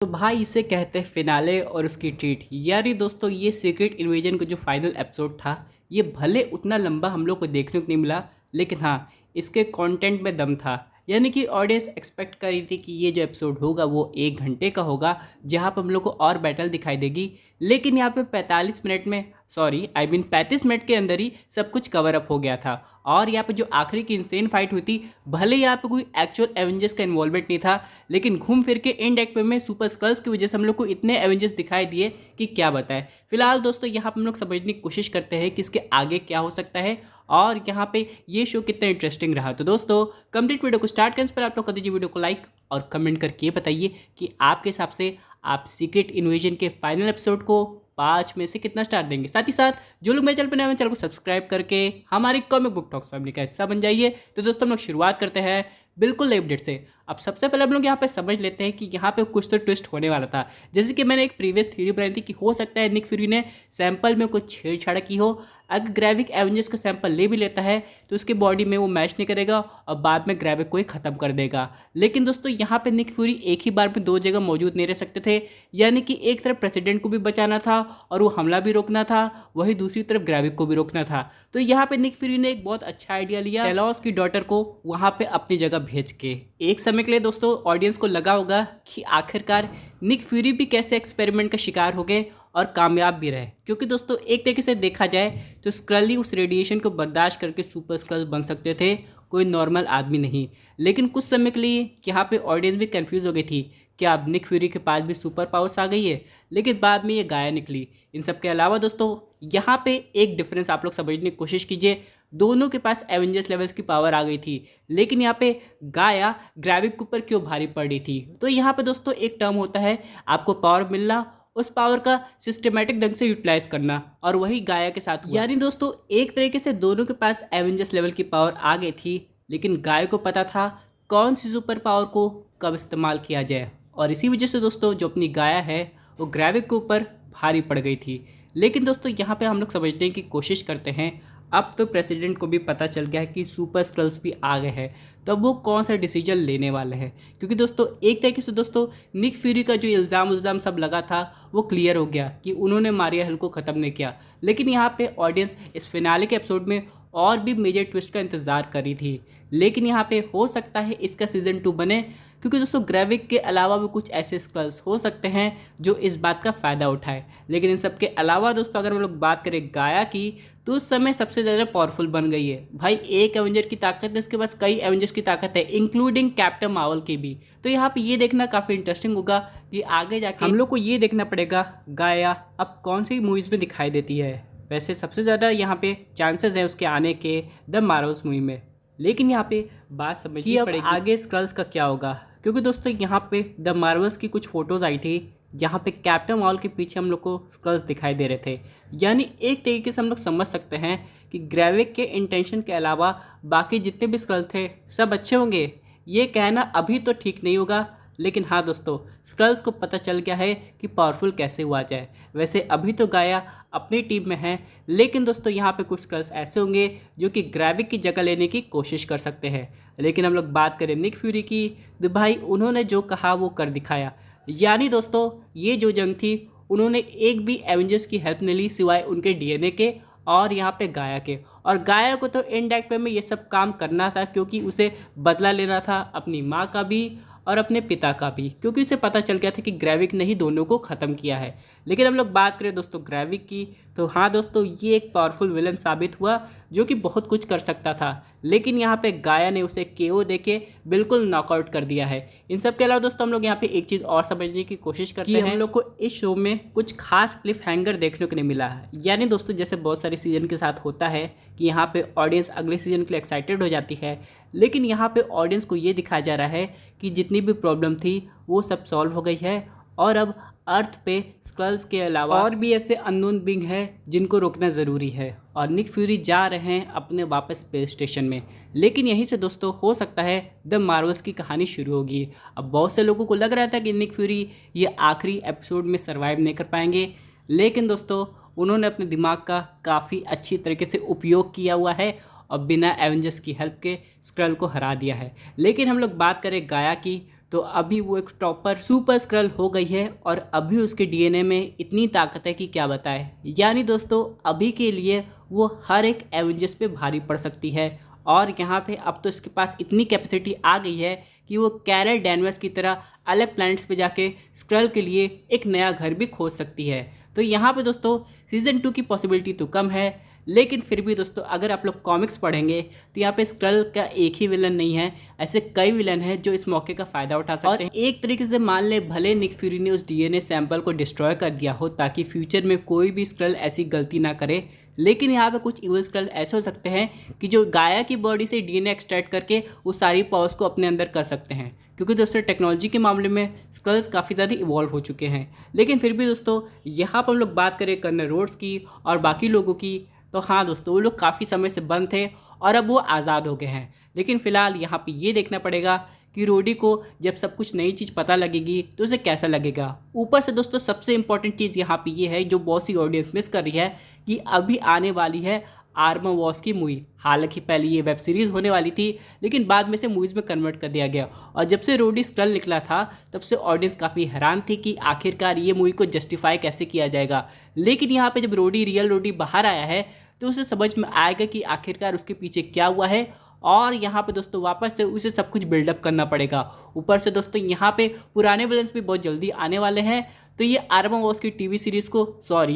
तो भाई इसे कहते हैं फिनाले और उसकी ट्रीट। यानी दोस्तों ये सीक्रेट इन्वेजन का जो फाइनल एपिसोड था, ये भले उतना लंबा हम लोग को देखने को नहीं मिला, लेकिन हाँ इसके कंटेंट में दम था। यानी कि ऑडियंस एक्सपेक्ट कर रही थी कि ये जो एपिसोड होगा वो 1 घंटे का होगा, जहाँ पर हम लोग को और बैटल दिखाई देगी। लेकिन यहाँ पे 45 मिनट में, सॉरी आई मीन 35 मिनट के अंदर ही सब कुछ कवर अप हो गया था। और यहाँ पे जो आखिरी की इंसेन फाइट हुई थी, भले यहाँ पे कोई एक्चुअल एवेंजर्स का इन्वॉल्वमेंट नहीं था, लेकिन घूम फिर के एंड एक्ट में सुपर स्कल्स की वजह से हम लोग को इतने एवेंजर्स दिखाई दिए कि क्या बताएं। फिलहाल दोस्तों यहाँ पे हम लोग समझने की कोशिश करते हैं कि इसके आगे क्या हो सकता है और यहाँ पे ये शो कितना इंटरेस्टिंग रहा। तो दोस्तों कंप्लीट वीडियो को स्टार्ट करने से पहले आप लोग कर दीजिए वीडियो को लाइक और कमेंट करके ये बताइए कि आपके हिसाब से आप सीक्रेट इन्वेजन के फाइनल एपिसोड को 5 में से कितना स्टार देंगे। साथ ही साथ जो लोग मेरे चैनल पर नए हैं, चैनल को सब्सक्राइब करके हमारी कॉमिक बुक टॉक्स फैमिली का हिस्सा बन जाइए। तो दोस्तों हम लोग शुरुआत करते हैं बिल्कुल नई अपडेट से। अब सबसे पहले हम लोग यहाँ पे समझ लेते हैं कि यहाँ पे कुछ तो ट्विस्ट होने वाला था। जैसे कि मैंने एक प्रीवियस थ्योरी बनाई थी कि हो सकता है निक फ्यूरी ने सैंपल में कुछ छेड़छाड़ की हो। अगर ग्रेविक एवेंजर्स का सैंपल ले भी लेता है तो उसके बॉडी में वो मैच नहीं करेगा और बाद में ग्रेविक को ही ख़त्म कर देगा। लेकिन दोस्तों यहाँ पे निक फ्यूरी एक ही बार में 2 जगह मौजूद नहीं रह सकते थे। यानी कि एक तरफ प्रेसिडेंट को भी बचाना था और वो हमला भी रोकना था, वही दूसरी तरफ ग्रेविक को भी रोकना था। तो यहाँ पे निक फ्यूरी ने एक बहुत अच्छा आइडिया लिया, टेलॉस की डॉटर को वहाँ पे अपनी जगह भेज के। एक समय के लिए दोस्तों ऑडियंस को लगा होगा कि आखिरकार निक फ्यूरी भी कैसे एक्सपेरिमेंट का शिकार हो गए और कामयाब भी रहे, क्योंकि दोस्तों एक तरीके से देखा जाए तो स्क्रली उस रेडिएशन को बर्दाश्त करके सुपर स्क्रल बन सकते थे, कोई नॉर्मल आदमी नहीं। लेकिन कुछ समय के लिए यहाँ पे ऑडियंस भी कंफ्यूज हो गई थी कि अब निक फ्यूरी के पास भी सुपर पावर्स आ गई है, लेकिन बाद में ये गाया निकली। इन सब के अलावा दोस्तों यहाँ पे एक डिफरेंस आप लोग समझने की कोशिश कीजिए। दोनों के पास एवेंजर्स लेवल्स की पावर आ गई थी, लेकिन यहाँ पे गाया ग्रेविक के ऊपर क्यों भारी पड़ रही थी। तो यहाँ पे दोस्तों एक टर्म होता है आपको पावर मिलना, उस पावर का सिस्टमेटिक ढंग से यूटिलाइज करना, और वही गाया के साथ हुआ। यानी दोस्तों एक तरीके से दोनों के पास एवेंजर्स लेवल की पावर आ गई थी, लेकिन गाय को पता था कौन सी सुपर पावर को कब इस्तेमाल किया जाए, और इसी वजह से दोस्तों जो अपनी गाया है वो ग्रेविक के ऊपर भारी पड़ गई थी। लेकिन दोस्तों यहाँ पे हम लोग समझने की कोशिश करते हैं, अब तो प्रेसिडेंट को भी पता चल गया है कि सुपर स्क्रल्स भी आ गए हैं, तो अब वो कौन सा डिसीजन लेने वाले हैं। क्योंकि दोस्तों एक तरीके से दोस्तों निक फ्यूरी का जो इल्ज़ाम सब लगा था वो क्लियर हो गया कि उन्होंने मारिया हिल को ख़त्म नहीं किया। लेकिन यहाँ पे ऑडियंस इस फिनाले के एपिसोड में और भी मेजर ट्विस्ट का इंतज़ार कर रही थी। लेकिन यहाँ पे हो सकता है इसका सीज़न 2 बने, क्योंकि दोस्तों ग्रेविक के अलावा भी कुछ ऐसे स्क्रल्स हो सकते हैं जो इस बात का फ़ायदा उठाए। लेकिन इन सब के अलावा दोस्तों अगर हम लोग बात करें गाया की, तो उस समय सबसे ज़्यादा पावरफुल बन गई है। भाई एक एवेंजर की ताकत है, उसके पास कई एवेंजर्स की ताकत है, इंक्लूडिंग कैप्टन मार्वल की भी। तो यहाँ पे ये देखना काफ़ी इंटरेस्टिंग होगा कि आगे जाके हम लोग को ये देखना पड़ेगा गाया अब कौन सी मूवीज़ में दिखाई देती है। वैसे सबसे ज़्यादा यहाँ पे चांसेस है उसके आने के द मार्वल्स मूवी में। लेकिन यहाँ पे बात समझनी पड़ेगी आगे स्क्रल्स का क्या होगा, क्योंकि दोस्तों यहाँ पे द मार्वल्स की कुछ फ़ोटोज़ आई थी जहाँ पे कैप्टन मार्वल के पीछे हम लोग को स्क्रल्स दिखाई दे रहे थे। यानी एक तरीके से हम लोग समझ सकते हैं कि ग्रेविक के इंटेंशन के अलावा बाकी जितने भी स्क्रल थे सब अच्छे होंगे। ये कहना अभी तो ठीक नहीं होगा, लेकिन हाँ दोस्तों स्क्रल्स को पता चल गया है कि पावरफुल कैसे हुआ जाए। वैसे अभी तो गाया अपनी टीम में है, लेकिन दोस्तों यहाँ पे कुछ स्क्रल्स ऐसे होंगे जो कि ग्रेविक की जगह लेने की कोशिश कर सकते हैं। लेकिन हम लोग बात करें निक फ्यूरी की, तो भाई उन्होंने जो कहा वो कर दिखाया। यानी दोस्तों ये जो जंग थी उन्होंने एक भी एवेंजर्स की हेल्प नहीं ली सिवाय उनके डीएनए के और यहाँ पे गाया के। और गाया को तो इनडायरेक्ट वे में ये सब काम करना था, क्योंकि उसे बदला लेना था अपनी माँ का भी और अपने पिता का भी, क्योंकि उसे पता चल गया था कि ग्रेविक ने ही दोनों को ख़त्म किया है। लेकिन हम लोग बात करें दोस्तों ग्रेविक की, तो हाँ दोस्तों ये एक पावरफुल विलन साबित हुआ जो कि बहुत कुछ कर सकता था, लेकिन यहाँ पे गाया ने उसे केओ देके बिल्कुल नॉकआउट कर दिया है। इन सब के अलावा दोस्तों हम लोग यहाँ पे एक चीज़ और समझने की कोशिश करते हैं, हम लोग को इस शो में कुछ खास क्लिफ हैंगर देखने को नहीं मिला है। यानी दोस्तों जैसे बहुत सारे सीजन के साथ होता है कि यहाँ पे ऑडियंस अगले सीजन के लिए एक्साइटेड हो जाती है, लेकिन यहाँ पे ऑडियंस को ये दिखाया जा रहा है कि जितनी भी प्रॉब्लम थी वो सब सॉल्व हो गई है, और अब अर्थ पे स्क्रल्स के अलावा और भी ऐसे अननोन बीइंग है जिनको रोकना ज़रूरी है, और निक फ्यूरी जा रहे हैं अपने वापस स्पेस स्टेशन में। लेकिन यहीं से दोस्तों हो सकता है द मार्वल्स की कहानी शुरू होगी। अब बहुत से लोगों को लग रहा था कि निक फ्यूरी ये आखिरी एपिसोड में सर्वाइव नहीं कर पाएंगे, लेकिन दोस्तों उन्होंने अपने दिमाग का काफ़ी अच्छी तरीके से उपयोग किया हुआ है और बिना एवेंजर्स की हेल्प के स्क्रल को हरा दिया है। लेकिन हम लोग बात करें गाया की, तो अभी वो एक टॉपर सुपर स्क्रल हो गई है और अभी उसके डीएनए में इतनी ताकत है कि क्या बताए। यानी दोस्तों अभी के लिए वो हर एक एवेंजर्स पे भारी पड़ सकती है और यहाँ पे अब तो इसके पास इतनी कैपेसिटी आ गई है कि वो कैरल डैनवर्स की तरह अलग प्लैनेट्स पे जाके स्क्रल के लिए एक नया घर भी खोज सकती है। तो यहाँ पे दोस्तों सीज़न 2 की पॉसिबिलिटी तो कम है, लेकिन फिर भी दोस्तों अगर आप लोग कॉमिक्स पढ़ेंगे तो यहाँ पे स्क्रल का एक ही विलन नहीं है, ऐसे कई विलन हैं जो इस मौके का फ़ायदा उठा सकते हैं। एक तरीके से मान ले भले निक फ्यूरी ने उस डीएनए सैंपल को डिस्ट्रॉय कर दिया हो ताकि फ्यूचर में कोई भी स्क्रल ऐसी गलती ना करे, लेकिन यहाँ पे कुछ इवल स्क्रल ऐसे हो सकते हैं कि जो गाया की बॉडी से डीएनए एक्सट्रैक्ट करके वो सारी पावर्स को अपने अंदर कर सकते हैं, क्योंकि दोस्तों टेक्नोलॉजी के मामले में स्क्रल्स काफ़ी ज़्यादा इवॉल्व हो चुके हैं। लेकिन फिर भी दोस्तों यहाँ पर हम लोग बात करें कर्नल रोड्स की और बाकी लोगों की, तो हाँ दोस्तों वो लोग काफ़ी समय से बंद थे और अब वो आज़ाद हो गए हैं। लेकिन फ़िलहाल यहाँ पे ये देखना पड़ेगा कि रोडी को जब सब कुछ नई चीज़ पता लगेगी तो उसे कैसा लगेगा। ऊपर से दोस्तों सबसे इंपॉर्टेंट चीज़ यहाँ पे ये है जो बहुत सी ऑडियंस मिस कर रही है कि अभी आने वाली है आर्मर वॉर्स की मूवी। हालांकि पहले ये वेब सीरीज़ होने वाली थी लेकिन बाद में से मूवीज़ में कन्वर्ट कर दिया गया और जब से रोडी स्क्रल निकला था तब से ऑडियंस काफ़ी हैरान थी कि आखिरकार ये मूवी को जस्टिफाई कैसे किया जाएगा। लेकिन यहाँ पे जब रोडी रियल रोडी बाहर आया है तो उसे समझ में आएगा कि आखिरकार उसके पीछे क्या हुआ है और यहाँ पे दोस्तों वापस से उसे सब कुछ बिल्डअप करना पड़ेगा। ऊपर से दोस्तों यहाँ पे पुराने विलन्स भी बहुत जल्दी आने वाले हैं, तो ये आर्मर वॉर्स की टीवी सीरीज़ को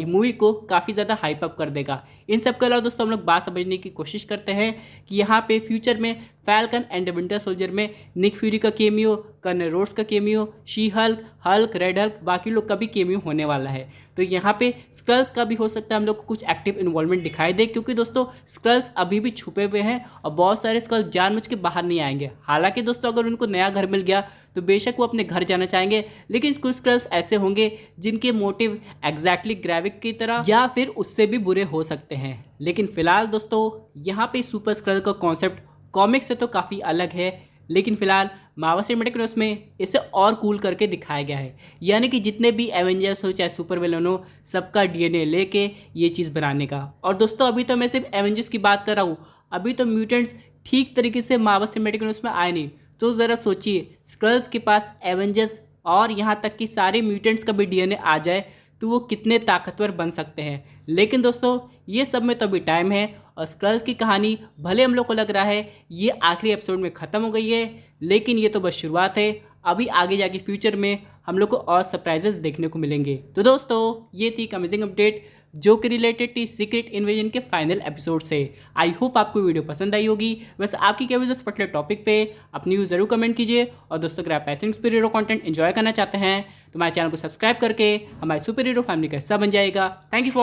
मूवी को काफ़ी ज़्यादा हाइप अप कर देगा। इन सब के अलावा दोस्तों हम लोग बात समझने की कोशिश करते हैं कि यहाँ पे फ्यूचर में फैल्कन एंड विंटर सोल्जर में निक फ्यूरी का केमियो, कर्नल रोड्स का cameo, she Hulk, Hulk, red Hulk, बाकी लोग का भी केमियो होने वाला है। तो यहाँ पे स्क्रल्स का भी हो सकता है हम लोग को कुछ एक्टिव इन्वॉल्वमेंट दिखाई दे, क्योंकि दोस्तों स्क्रल्स अभी भी छुपे हुए हैं और बहुत सारे स्क्रल्स जानबूझ के बाहर नहीं आएंगे। हालांकि दोस्तों अगर उनको नया घर मिल गया तो बेशक वो अपने घर जाना चाहेंगे, लेकिन कुछ स्क्रल्स ऐसे होंगे जिनके मोटिव एग्जैक्टली ग्रेविक की तरह या फिर उससे भी बुरे हो सकते हैं। लेकिन फिलहाल दोस्तों यहाँ पे सुपर स्क्रल का कॉन्सेप्ट कॉमिक्स से तो काफ़ी अलग है, लेकिन फिलहाल मार्वल सिनेमैटिक यूनिवर्स में इसे और कूल करके दिखाया गया है। यानी कि जितने भी एवेंजर्स हो चाहे सुपर विलन हो, सबका डीएनए लेके ये चीज़ बनाने का। और दोस्तों अभी तो मैं सिर्फ एवेंजर्स की बात कर रहा हूँ, अभी तो म्यूटेंट्स ठीक तरीके से मार्वल सिनेमैटिक यूनिवर्स में आए नहीं। तो ज़रा सोचिए स्क्रल्स के पास एवेंजर्स और यहाँ तक कि सारे म्यूटेंट्स का भी डीएनए आ जाए तो वो कितने ताकतवर बन सकते हैं। लेकिन दोस्तों ये सब में तो अभी टाइम है और स्क्रल्स की कहानी भले हम लोग को लग रहा है ये आखिरी एपिसोड में ख़त्म हो गई है, लेकिन ये तो बस शुरुआत है। अभी आगे जाके फ्यूचर में हम लोग को और सरप्राइजेस देखने को मिलेंगे। तो दोस्तों ये थी अमेजिंग अपडेट जो कि रिलेटेड थी सीक्रेट इन्वेजन के फाइनल एपिसोड से। आई होप आपको वीडियो पसंद आई होगी। वैसे आपकी क्या व्यूज़ इस पर्टिकुलर टॉपिक पे अपनी व्यूज़ जरूर कमेंट कीजिए। और दोस्तों अगर आप ऐसे सुपर हीरो कंटेंट एंजॉय करना चाहते हैं तो हमारे चैनल को सब्सक्राइब करके हमारे सुपर हीरो फैमिली का हिस्सा बन जाएगा। Thank you for